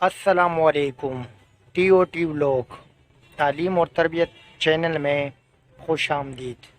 अस्सलामुअलैकुम। TOT vlog तालीम और तरबियत चैनल में खुश आमदीद।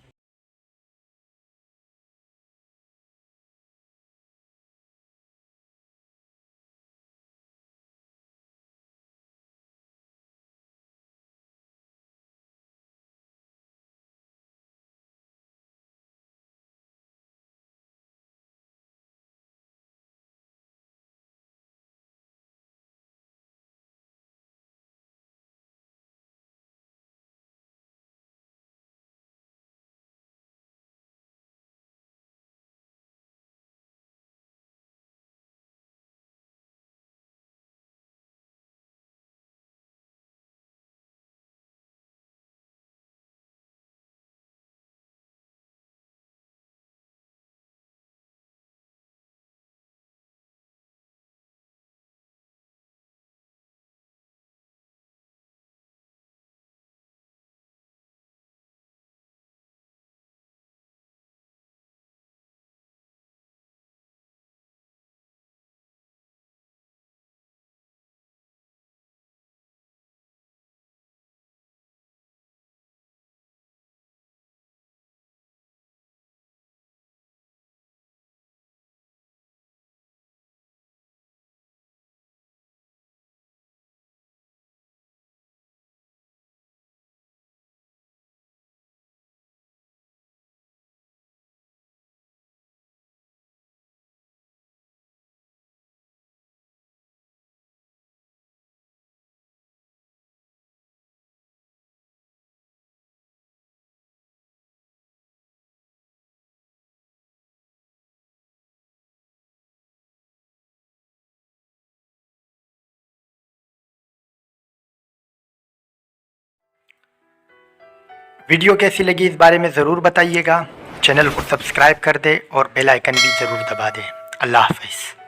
वीडियो कैसी लगी इस बारे में ज़रूर बताइएगा। चैनल को सब्सक्राइब कर दे और बेल आइकन भी ज़रूर दबा दें। अल्लाह हाफ़िज़।